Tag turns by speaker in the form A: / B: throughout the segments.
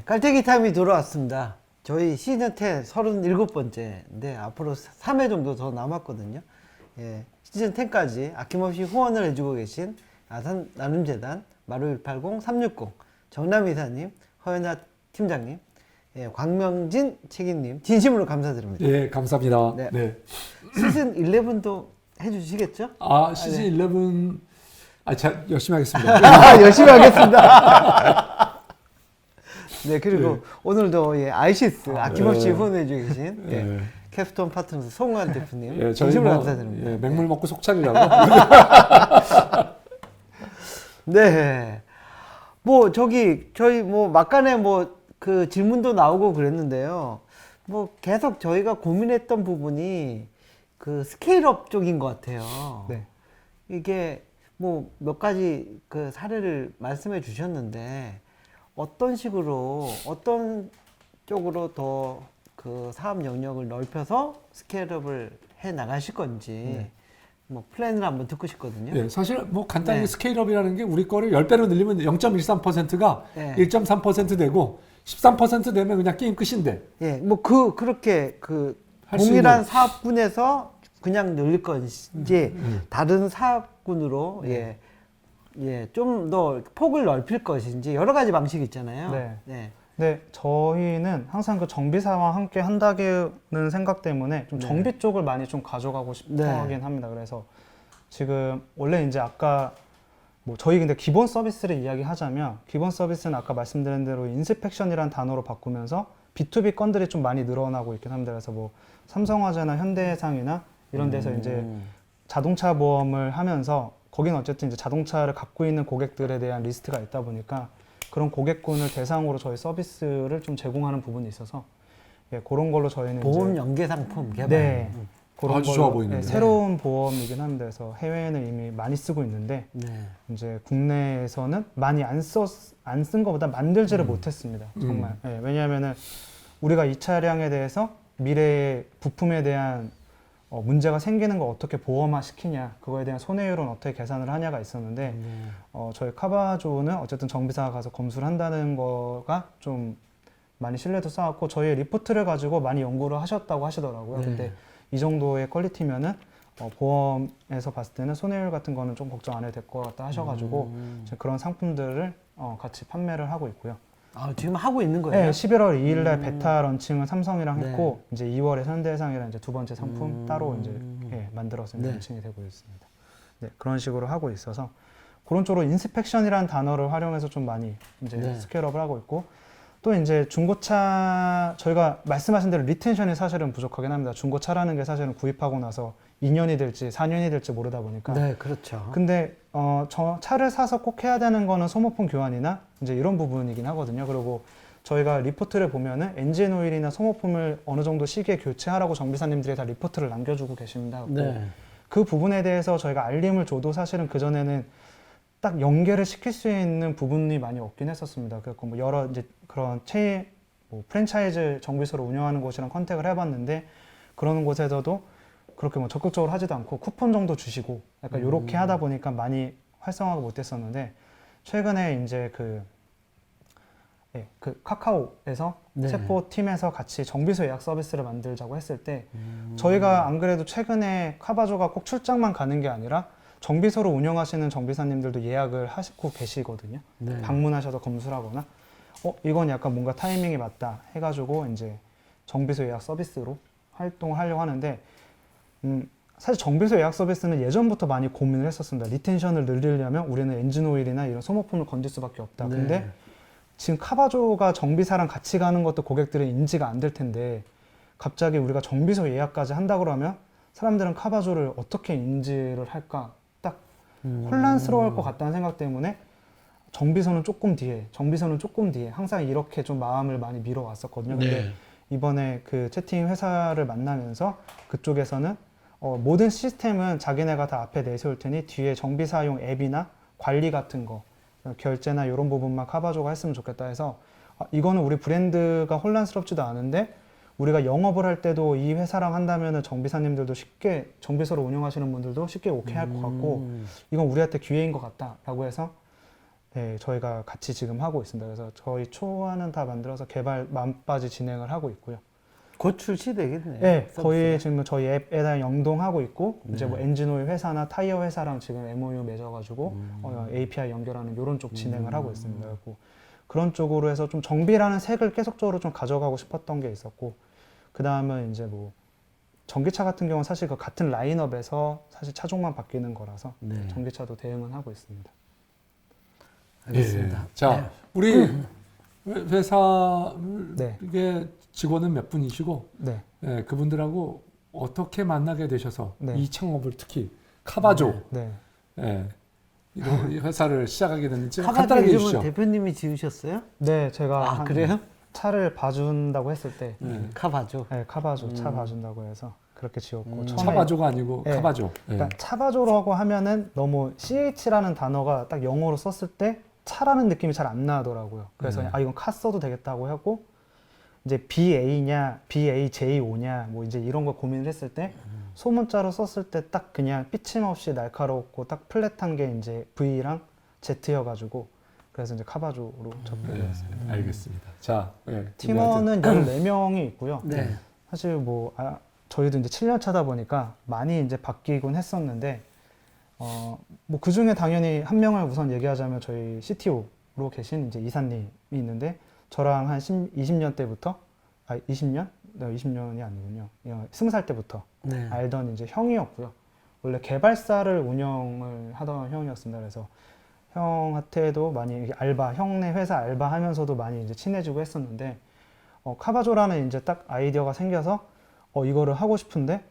A: 깔때기 타임이 돌아왔습니다. 저희 시즌 10 37번째인데 앞으로 3회 정도 더 남았거든요. 예, 시즌 10까지 아낌없이 후원을 해주고 계신 아산 나눔재단 마루180 360 정남 이사님, 허연아 팀장님, 예, 광명진 책임님 진심으로 감사드립니다.
B: 예, 감사합니다.
A: 네.
B: 네.
A: 시즌 11도 해주시겠죠?
B: 시즌
A: 네.
B: 11, 제가 열심히 하겠습니다.
A: 열심히 하겠습니다. 네, 그리고
B: 네.
A: 오늘도 예, 아이시스 아낌없이
B: 네.
A: 후원해주고 계신 예,
B: 네.
A: 캡스톤 파트너스 송관 대표님
B: 예, 저희
A: 진심으로
B: 뭐,
A: 감사드립니다.
B: 예, 맹물 먹고 속 차리라고.
A: 네. 뭐 저희 뭐 막간에 뭐 그 질문도 나오고 그랬는데요. 뭐 계속 저희가 고민했던 부분이 그 스케일업 쪽인 것 같아요.
C: 네.
A: 이게 뭐 몇 가지 그 사례를 말씀해 주셨는데 어떤 식으로 어떤 쪽으로 더 그 사업 영역을 넓혀서 스케일업을 해 나가실 건지 뭐 플랜을 한번 듣고 싶거든요.
B: 예, 사실 뭐 간단히
A: 네.
B: 스케일업이라는 게 우리 거를 10배로 늘리면 0.13%가
A: 네.
B: 1.3% 되고 13% 되면 그냥 게임 끝인데.
A: 예, 뭐 그렇게 그
B: 할수
A: 동일한
B: 있는.
A: 사업군에서 그냥 늘릴 건지 다른 사업군으로 좀 더 폭을 넓힐 것인지 여러 가지 방식이 있잖아요.
C: 네.
A: 네.
C: 네, 저희는 항상 그 정비사와 함께 한다는 생각 때문에 좀
A: 네.
C: 정비 쪽을 많이 좀 가져가고 싶어
A: 네.
C: 하긴 합니다. 그래서 지금 원래 이제 아까 뭐 저희 근데 기본 서비스를 이야기하자면 기본 서비스는 아까 말씀드린 대로 인스펙션이라는 단어로 바꾸면서 B2B 건들이 좀 많이 늘어나고 있긴 합니다. 그래서 뭐 삼성화재나 현대해상이나 이런 데서 이제 자동차 보험을 하면서 거기는 어쨌든 이제 자동차를 갖고 있는 고객들에 대한 리스트가 있다 보니까 그런 고객군을 대상으로 저희 서비스를 좀 제공하는 부분이 있어서 예, 그런 걸로 저희는
A: 보험
C: 이제
A: 연계 상품 개발.
C: 네, 그런
B: 아주
C: 걸로,
B: 좋아 보이는데.
C: 새로운 보험이긴 합니다. 그래서 해외에는 이미 많이 쓰고 있는데
A: 네.
C: 이제 국내에서는 많이 안 쓴 것보다 만들지를 못했습니다. 정말. 예, 왜냐하면은 우리가 이 차량에 대해서 미래의 부품에 대한 문제가 생기는 걸 어떻게 보험화 시키냐, 그거에 대한 손해율은 어떻게 계산을 하냐가 있었는데, 저희 카바조는 어쨌든 정비사가 가서 검수를 한다는 거가 좀 많이 신뢰도 쌓았고, 저희의 리포트를 가지고 많이 연구를 하셨다고 하시더라고요.
A: 네.
C: 근데 이 정도의 퀄리티면은 보험에서 봤을 때는 손해율 같은 거는 좀 걱정 안 해도 될 것 같다 하셔가지고, 이제 그런 상품들을 같이 판매를 하고 있고요.
A: 아, 지금 하고 있는 거예요?
C: 네, 11월 2일 날 베타 런칭을 삼성이랑
A: 네.
C: 했고 이제 2월에 현대해상이랑 이제 두 번째 상품 따로 이제 만들어서
A: 네.
C: 런칭이 되고 있습니다. 네, 그런 식으로 하고 있어서 그런 쪽으로 인스펙션이라는 단어를 활용해서 좀 많이 이제
A: 네.
C: 스케일업을 하고 있고 또 이제 중고차 저희가 말씀하신 대로 리텐션이 사실은 부족하긴 합니다. 중고차라는 게 사실은 구입하고 나서 2년이 될지 4년이 될지 모르다 보니까
A: 네, 그렇죠.
C: 근데 저 차를 사서 꼭 해야 되는 거는 소모품 교환이나 이제 이런 부분이긴 하거든요. 그리고 저희가 리포트를 보면은 엔진 오일이나 소모품을 어느 정도 시기에 교체하라고 정비사님들이 다 리포트를 남겨주고 계십니다.
A: 네.
C: 그 부분에 대해서 저희가 알림을 줘도 사실은 그 전에는 딱 연계를 시킬 수 있는 부분이 많이 없긴 했었습니다. 그래서 뭐 여러 이제 그런 뭐 프랜차이즈 정비소를 운영하는 곳이랑 컨택을 해봤는데 그런 곳에서도 그렇게 뭐 적극적으로 하지도 않고 쿠폰 정도 주시고 약간 요렇게 하다 보니까 많이 활성화가 못했었는데 최근에 이제 그 카카오에서
A: 네.
C: 체포팀에서 같이 정비소 예약 서비스를 만들자고 했을 때 저희가 안 그래도 최근에 카바조가 꼭 출장만 가는 게 아니라 정비소를 운영하시는 정비사님들도 예약을 하시고 계시거든요.
A: 네.
C: 방문하셔서 검수를 하거나 이건 약간 뭔가 타이밍이 맞다 해가지고 이제 정비소 예약 서비스로 활동을 하려고 하는데 사실 정비소 예약 서비스는 예전부터 많이 고민을 했었습니다. 리텐션을 늘리려면 우리는 엔진 오일이나 이런 소모품을 건질 수밖에 없다.
A: 네.
C: 근데 지금 카바조가 정비사랑 같이 가는 것도 고객들은 인지가 안 될 텐데 갑자기 우리가 정비소 예약까지 한다 그러면 사람들은 카바조를 어떻게 인지를 할까 딱 혼란스러울 것 같다는 생각 때문에 정비소는 조금 뒤에 항상 이렇게 좀 마음을 많이 미뤄왔었거든요. 근데
A: 네.
C: 이번에 그 채팅 회사를 만나면서 그쪽에서는 모든 시스템은 자기네가 다 앞에 내세울 테니 뒤에 정비사용 앱이나 관리 같은 거 결제나 이런 부분만 카바조가 했으면 좋겠다 해서 이거는 우리 브랜드가 혼란스럽지도 않은데 우리가 영업을 할 때도 이 회사랑 한다면은 정비사님들도 쉽게 정비소를 운영하시는 분들도 쉽게 오케이 할 것 같고 이건 우리한테 기회인 것 같다라고 해서 네, 저희가 같이 지금 하고 있습니다. 그래서 저희 초안은 다 만들어서 개발 만바지 진행을 하고 있고요.
A: 곧 출시되겠네요.
C: 네, 거의
A: 서비스가.
C: 지금 저희 앱에다 연동하고 있고 이제 뭐 엔진오일 회사나 타이어 회사랑 지금 MOU 맺어가지고 API 연결하는 이런 쪽 진행을 하고 있습니다. 그리고 그런 쪽으로 해서 좀 정비라는 색을 계속적으로 좀 가져가고 싶었던 게 있었고 그 다음은 이제 뭐 전기차 같은 경우는 사실 그 같은 라인업에서 사실 차종만 바뀌는 거라서
A: 네.
C: 전기차도 대응은 하고 있습니다.
A: 알겠습니다.
B: 예. 자, 우리 회사
C: 네.
B: 이게 직원은 몇 분이시고
C: 네,
B: 예, 그분들하고 어떻게 만나게 되셔서
C: 네.
B: 이 창업을 특히 카바조
C: 네.
B: 예, 이런 회사를 시작하게 됐는지
A: 카바조
B: 간단하게
A: 이름은
B: 해주시죠.
A: 대표님이 지으셨어요?
C: 네, 제가
A: 아, 그래요?
C: 차를 봐준다고 했을 때
A: 카바조.
C: 네, 카바조 차 봐준다고 해서 그렇게 지었고 처음에
B: 차바조가 아니고
C: 네.
B: 카바조. 예.
C: 그러니까 차바조라고 하면은 너무 CH라는 단어가 딱 영어로 썼을 때 차라는 느낌이 잘 안 나더라고요. 그래서 아 이건 카 써도 되겠다고 하고 이제 BA냐 BAJ5냐 뭐 이제 이런 거 고민을 했을 때 소문자로 썼을 때 딱 그냥 삐침 없이 날카롭고 딱 플랫한 게 이제 V랑 Z여가지고 그래서 이제 카바조로 접게 되었습니다.
B: 알겠습니다. 자, 예,
C: 팀원은 14명이 있고요.
A: 네.
C: 사실 뭐 저희도 이제 7년 차다 보니까 많이 이제 바뀌곤 했었는데 뭐 그 중에 당연히 한 명을 우선 얘기하자면 저희 CTO로 계신 이제 이사님이 있는데 저랑 한 20년 때부터 20년? 네, 20년이 아니군요. 20살 때부터
A: 네.
C: 알던 이제 형이었고요. 원래 개발사를 운영을 하던 형이었습니다. 그래서 형한테도 많이 이렇게 형네 회사 알바하면서도 많이 이제 친해지고 했었는데 카바조라는 이제 딱 아이디어가 생겨서 이거를 하고 싶은데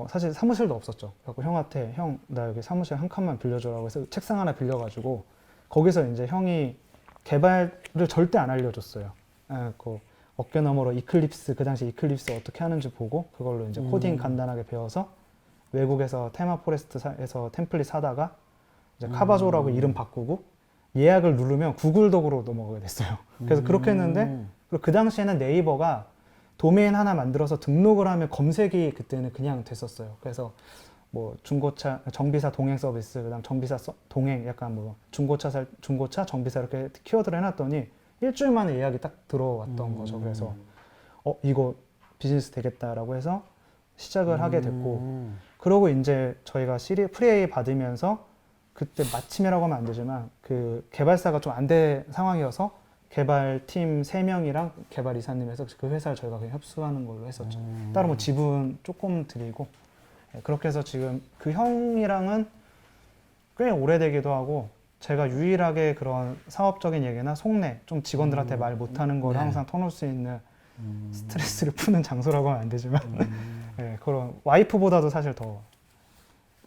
C: 사실 사무실도 없었죠. 그래서 형한테 나 여기 사무실 한 칸만 빌려줘라고 해서 책상 하나 빌려가지고 거기서 이제 형이 개발을 절대 안 알려줬어요. 그 어깨 너머로 이클립스 그 당시 이클립스 어떻게 하는지 보고 그걸로 이제 코딩 간단하게 배워서 외국에서 테마 포레스트에서 템플릿 사다가 이제 카바조라고 이름 바꾸고 예약을 누르면 구글 도구로 넘어가게 됐어요. 그래서 그렇게 했는데 그리고 그 당시에는 네이버가 도메인 하나 만들어서 등록을 하면 검색이 그때는 그냥 됐었어요. 그래서 뭐 중고차, 정비사 동행 서비스, 그다음 정비사 동행, 약간 뭐 중고차, 정비사 이렇게 키워드를 해놨더니 일주일 만에 예약이 딱 들어왔던 거죠. 그래서 이거 비즈니스 되겠다라고 해서 시작을 하게 됐고, 그러고 이제 저희가 프리A 받으면서 그때 마침이라고 하면 안 되지만 그 개발사가 좀 안 된 상황이어서 개발팀 3명이랑 개발 이사님 해서 그 회사를 저희가 그냥 협수하는 걸로 했었죠. 따로 뭐 지분 조금 드리고 그렇게 해서 지금 그 형이랑은 꽤 오래되기도 하고 제가 유일하게 그런 사업적인 얘기나 속내 좀 직원들한테 말 못하는 걸 항상 터놓을 수 있는 스트레스를 푸는 장소라고 하면 안 되지만 네, 그런 와이프보다도 사실 더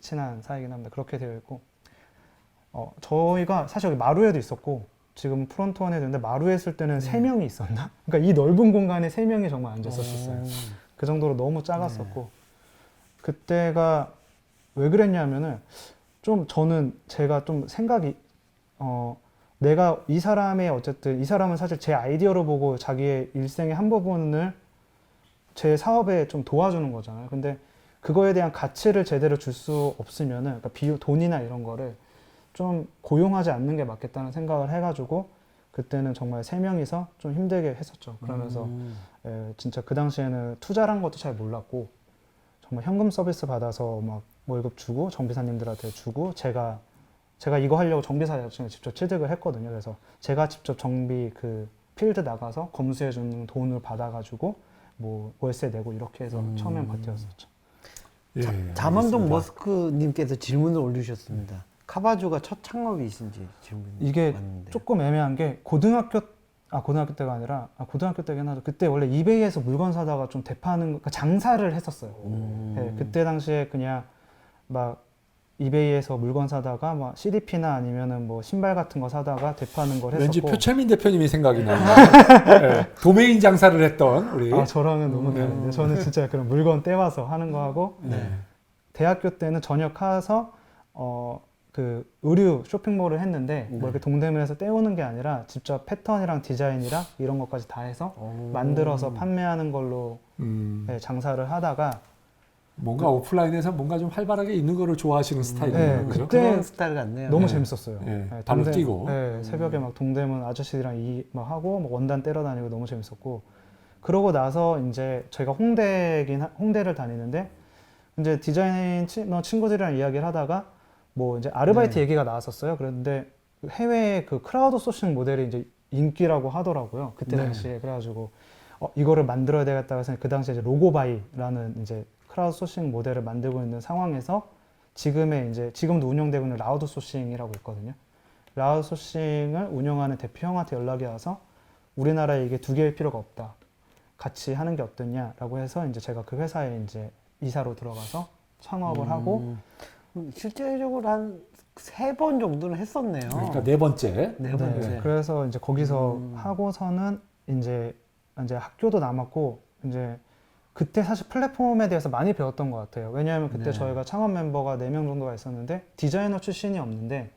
C: 친한 사이긴 합니다. 그렇게 되어 있고 저희가 사실 여기 마루에도 있었고 지금 프론트원에 있는데 마루에 있을 때는 3명이 있었나? 그러니까 이 넓은 공간에 3명이 정말 앉았었어요. 그 정도로 너무 작았었고 그때가 왜 그랬냐면은 좀 저는 제가 좀 생각이 내가 이 사람의 어쨌든 이 사람은 사실 제 아이디어를 보고 자기의 일생의 한 부분을 제 사업에 좀 도와주는 거잖아요. 근데 그거에 대한 가치를 제대로 줄 수 없으면은 그러니까 돈이나 이런 거를 좀 고용하지 않는 게 맞겠다는 생각을 해가지고 그때는 정말 3명이서 좀 힘들게 했었죠. 그러면서 진짜 그 당시에는 투자란 것도 잘 몰랐고 정말 현금 서비스 받아서 막 월급 주고 정비사님들한테 주고 제가 이거 하려고 정비사 자격증을 직접 취득을 했거든요. 그래서 제가 직접 정비 그 필드 나가서 검수해 주는 돈을 받아가지고 뭐 월세 내고 이렇게 해서 처음엔 버텼었죠.
B: 예,
A: 잠원동
B: 알겠습니다.
A: 머스크님께서 질문을 올리셨습니다. 카바조가 첫 창업이신지 질문이
C: 이게
A: 왔는데.
C: 조금 애매한 게 고등학교 때가 아니라 고등학교 때긴 하죠. 그때 원래 이베이에서 물건 사다가 좀 대파하는 그러니까 장사를 했었어요. 네, 그때 당시에 그냥 막 이베이에서 물건 사다가 막 CDP나 아니면은 뭐 신발 같은 거 사다가 대파하는 걸 했었고.
B: 왠지 표철민 대표님이 생각이 나요. 네, 도메인 장사를 했던 우리.
C: 저랑은 너무 다른데 저는 진짜 그런 물건 떼와서 하는 거 하고 대학교 때는 전역해서 그 의류 쇼핑몰을 했는데 뭐 이렇게 동대문에서 떼오는 게 아니라 직접 패턴이랑 디자인이랑 이런 것까지 다 해서 만들어서 판매하는 걸로 장사를 하다가
B: 뭔가 오프라인에서 뭔가 좀 활발하게 있는 거를 좋아하시는 스타일이에요.
C: 네,
B: 그죠?
C: 그때
A: 그런 스타일 같네요.
C: 너무
B: 네.
C: 재밌었어요.
B: 네, 발로 뛰고.
C: 네, 새벽에 막 동대문 아저씨들이랑 막 하고 막 원단 때려 다니고 너무 재밌었고 그러고 나서 이제 저희가 홍대를 다니는데 이제 디자이너 친구들이랑 이야기를 하다가 뭐 이제 아르바이트 얘기가 나왔었어요. 그런데 해외 그 크라우드 소싱 모델이 이제 인기라고 하더라고요. 그때 당시에 그래가지고 이거를 만들어야 되겠다 해서 그 당시에 이제 로고바이라는 이제 크라우드 소싱 모델을 만들고 있는 상황에서 지금도 운영되고 있는 라우드 소싱이라고 있거든요. 라우드 소싱을 운영하는 대표 형한테 연락이 와서 우리나라에 이게 두 개일 필요가 없다. 같이 하는 게 어떠냐라고 해서 이제 제가 그 회사에 이제 이사로 들어가서 창업을 하고
A: 실제적으로 한 3번 정도는 했었네요.
B: 그러니까 네 번째.
A: 네 번째.
C: 네, 그래서 이제 거기서 하고서는 이제 학교도 남았고 이제 그때 사실 플랫폼에 대해서 많이 배웠던 것 같아요. 왜냐하면 그때 저희가 창업 멤버가 4명 정도가 있었는데 디자이너 출신이 없는데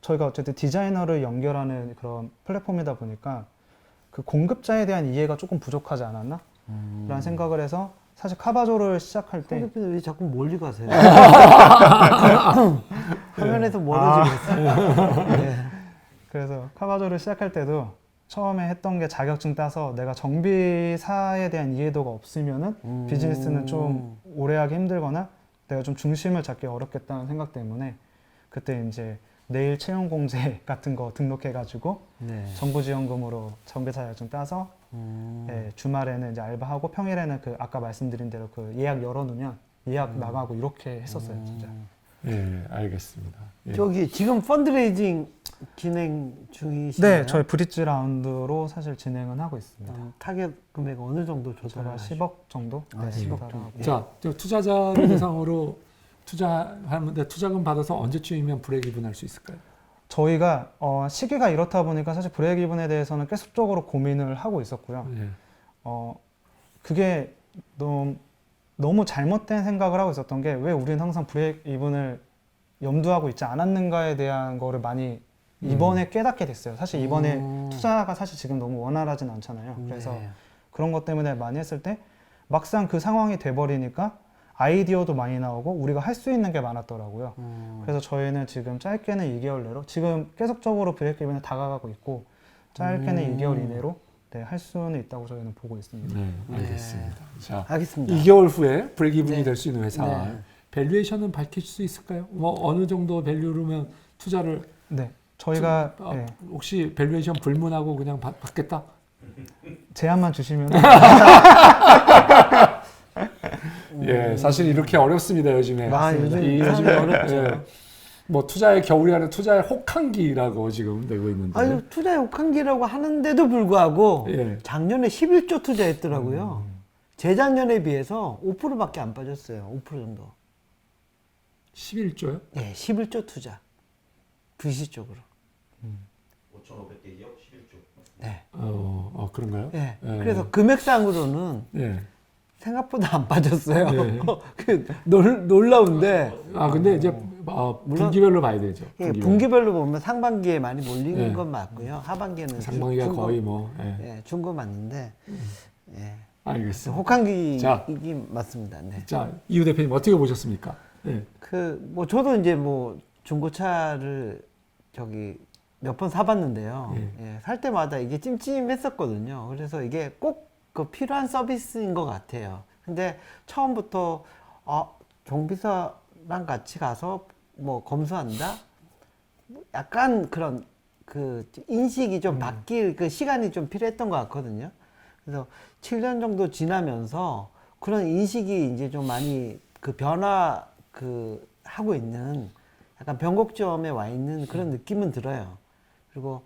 C: 저희가 어쨌든 디자이너를 연결하는 그런 플랫폼이다 보니까 그 공급자에 대한 이해가 조금 부족하지 않았나? 라는 생각을 해서 사실 카바조를 시작할 때
A: 선생님 왜 자꾸 멀리 가세요? 화면에서 멀어지고 있어요. 네.
C: 그래서 카바조를 시작할 때도 처음에 했던 게 자격증 따서 내가 정비사에 대한 이해도가 없으면은 비즈니스는 좀 오래 하기 힘들거나 내가 좀 중심을 잡기 어렵겠다는 생각 때문에 그때 이제 내일 채용 공제 같은 거 등록해가지고
A: 네.
C: 정부 지원금으로 정비사 자격증 따서 주말에는 이제 알바하고 평일에는 그 아까 말씀드린 대로 그 예약 열어놓으면 예약 나가고 이렇게 했었어요, 진짜.
B: 예, 알겠습니다. 예.
A: 저기 지금 펀드레이징 진행 중이신가요?
C: 네, 저희 브릿지 라운드로 사실 진행은 하고 있습니다.
A: 타겟 금액 어느 정도
C: 제가
A: 조달하시죠?
C: 10억 정도?
A: 아, 10억 정도.
B: 자, 저 투자자를 대상으로 투자하는데 투자금 받아서 언제쯤이면 브레이크이븐 할 수 있을까요?
C: 저희가 시기가 이렇다 보니까 사실 브레이크 이븐에 대해서는 계속적으로 고민을 하고 있었고요.
B: 예.
C: 그게 너무 잘못된 생각을 하고 있었던 게 왜 우리는 항상 브레이크 이븐을 염두하고 있지 않았는가에 대한 거를 많이 이번에 깨닫게 됐어요. 사실 이번에 투자가 사실 지금 너무 원활하진 않잖아요. 그래서
A: 네.
C: 그런 것 때문에 많이 했을 때 막상 그 상황이 돼버리니까 아이디어도 많이 나오고 우리가 할 수 있는 게 많았더라고요. 그래서 저희는 지금 짧게는 2개월 내로 지금 계속적으로 브레이크 이븐에 다가가고 있고 짧게는 2개월 이내로 할 수는 있다고 저희는 보고 있습니다.
B: 네, 알겠습니다. 자,
A: 알겠습니다.
B: 2개월 후에 브레이크이븐이
A: 네.
B: 될 수 있는 회사.
A: 네.
B: 밸류에이션은 밝힐 수 있을까요? 뭐 어느 정도 밸류로면 투자를
C: 네, 저희가
B: 혹시 밸류에이션 불문하고 그냥 받겠다?
C: 제안만 주시면
B: 예, 사실 이렇게 어렵습니다 요즘에.
A: 요즘에 어렵죠.
B: 예, 뭐 투자의 겨울이라는 투자의 혹한기라고 지금 되고 있는데.
A: 아유, 투자 욕한기라고 하는데도 불구하고
B: 예.
A: 작년에 11조 투자했더라고요. 재작년에 비해서 5%밖에 안 빠졌어요. 5% 정도.
B: 11조요?
A: 네, 11조 투자. VC 쪽으로.
D: 5,500개 기업 11조.
A: 네.
B: 그런가요?
A: 네.
B: 예.
A: 그래서 금액상으로는
B: 예.
A: 생각보다 안 빠졌어요.
B: 네.
A: 놀라운데
B: 근데 이제 분기별로 봐야 되죠.
A: 예, 분기별로 보면 상반기에 많이 몰린
B: 네.
A: 건 맞고요. 하반기에는
B: 상반기가
A: 준 거-
B: 거의 뭐.
A: 예, 준 거 맞는데 예.
B: 알겠습니다.
A: 혹한기이기 맞습니다. 네.
B: 자, 이유 대표님 어떻게 보셨습니까? 예.
A: 뭐 저도 이제 뭐 중고차를 몇 번 사봤는데요. 예, 살 때마다 이게 찜찜했었거든요. 그래서 이게 꼭 그 필요한 서비스인 것 같아요. 근데 처음부터 정비사랑 같이 가서 뭐 검수한다? 약간 그런 그 인식이 좀 바뀔 그 시간이 좀 필요했던 것 같거든요. 그래서 7년 정도 지나면서 그런 인식이 이제 좀 많이 그 변화 하고 있는 약간 변곡점에 와 있는 그런 느낌은 들어요. 그리고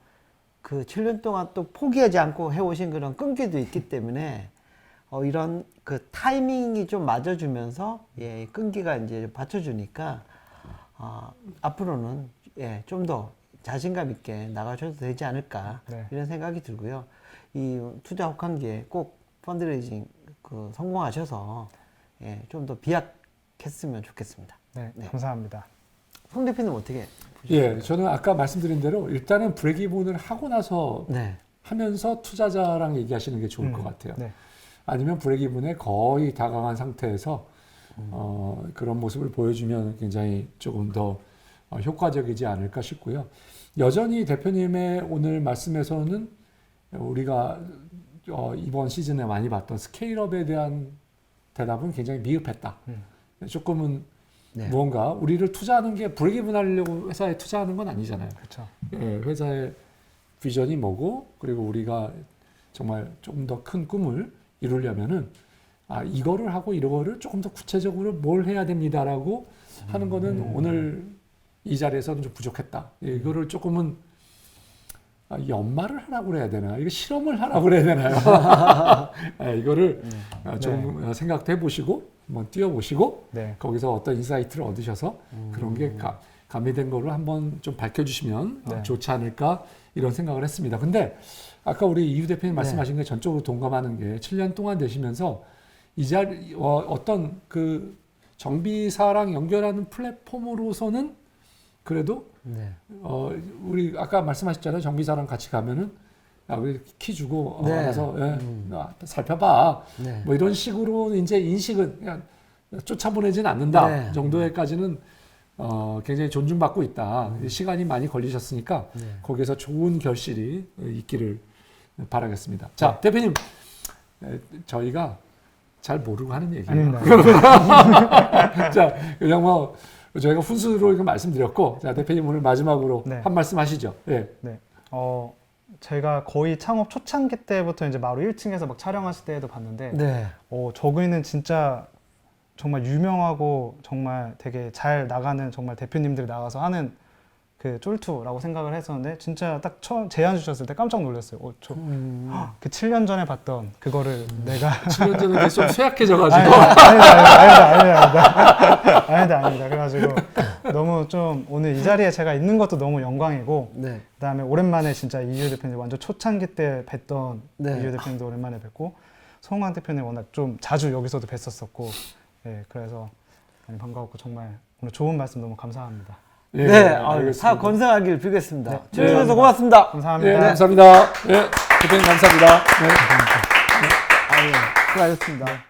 A: 그 7년 동안 또 포기하지 않고 해오신 그런 끈기도 있기 때문에 이런 그 타이밍이 좀 맞아주면서 끈기가 이제 받쳐주니까 앞으로는 좀 더 자신감 있게 나가셔도 되지 않을까 이런 생각이 들고요. 이 투자 혹한기에 꼭 펀드레이징 성공하셔서 좀 더 비약했으면 좋겠습니다.
C: 네,
A: 네.
C: 감사합니다.
A: 송 대표님 어떻게
B: 예, 저는 아까 말씀드린 대로 일단은 브레이크이븐을 하고 나서
A: 네.
B: 하면서 투자자랑 얘기하시는 게 좋을 것 같아요.
C: 네.
B: 아니면 브레이크이븐에 거의 다가간 상태에서 그런 모습을 보여주면 굉장히 조금 더 효과적이지 않을까 싶고요. 여전히 대표님의 오늘 말씀에서는 우리가 이번 시즌에 많이 봤던 스케일업에 대한 대답은 굉장히 미흡했다. 조금은
A: 네.
B: 무언가 우리를 투자하는 게 브레이크이븐 하려고 회사에 투자하는 건 아니잖아요.
C: 그렇죠.
B: 예, 회사의 비전이 뭐고 그리고 우리가 정말 조금 더 큰 꿈을 이루려면은 이거를 하고 이거를 조금 더 구체적으로 뭘 해야 됩니다라고 하는 거는 오늘 이 자리에서는 좀 부족했다. 예, 이거를 조금은 연말을 하라고 그래야 되나? 이거 실험을 하라고 그래야 되나요? 예, 이거를 좀 생각해 보시고 한번 뛰어보시고
C: 네.
B: 거기서 어떤 인사이트를 얻으셔서 그런 게 가미된 거를 한번 좀 밝혀주시면
C: 네.
B: 좋지 않을까 이런 생각을 했습니다. 근데 아까 우리 이유 대표님 말씀하신 게 전적으로 동감하는 게 7년 동안 되시면서 이 자리 어떤 그 정비사랑 연결하는 플랫폼으로서는 그래도
A: 네.
B: 우리 아까 말씀하셨잖아요. 정비사랑 같이 가면은 우리 키 주고
A: 네.
B: 가서 살펴봐.
A: 네.
B: 뭐 이런 식으로 이제 인식은 그냥 쫓아보내진 않는다
A: 네.
B: 정도에까지는 굉장히 존중받고 있다. 시간이 많이 걸리셨으니까
A: 네.
B: 거기서 좋은 결실이 있기를 바라겠습니다. 자, 대표님, 저희가 잘 모르고 하는 얘기예요.
C: 아닙니다.
B: 자, 그냥 뭐 저희가 훈수로 이거 말씀드렸고, 자, 대표님 오늘 마지막으로
C: 네.
B: 한 말씀 하시죠. 예.
C: 네. 제가 거의 창업 초창기 때부터 이제 마루 1층에서 막 촬영하실 때에도 봤는데,
A: 네.
C: 저기는 진짜 정말 유명하고 정말 되게 잘 나가는 정말 대표님들이 나가서 하는 그 쫄투라고 생각을 했었는데, 진짜 딱 처음 제안 주셨을 때 깜짝 놀랐어요. 그 7년 전에 봤던 그거를 내가
B: 7년 전에 좀 쇠약해져가지고.
C: 아니다. 그래가지고 너무 좀 오늘 이 자리에 제가 있는 것도 너무 영광이고,
A: 네.
C: 그다음에 오랜만에 진짜 이유 대표님 완전 초창기 때 뵀던
A: 네.
C: 이유 대표님도 오랜만에 뵙고, 송환 대표님 워낙 좀 자주 여기서도 뵀었었고, 예, 그래서 많이 반가웠고 정말 오늘 좋은 말씀 너무 감사합니다.
B: 예,
A: 네.
B: 알겠습니다.
A: 다 건강하길 빌겠습니다.
C: 네.
A: 출연해서 고맙습니다.
C: 감사합니다.
B: 예, 감사합니다. 예, 대표님 감사합니다. 네.
A: 수고하셨습니다.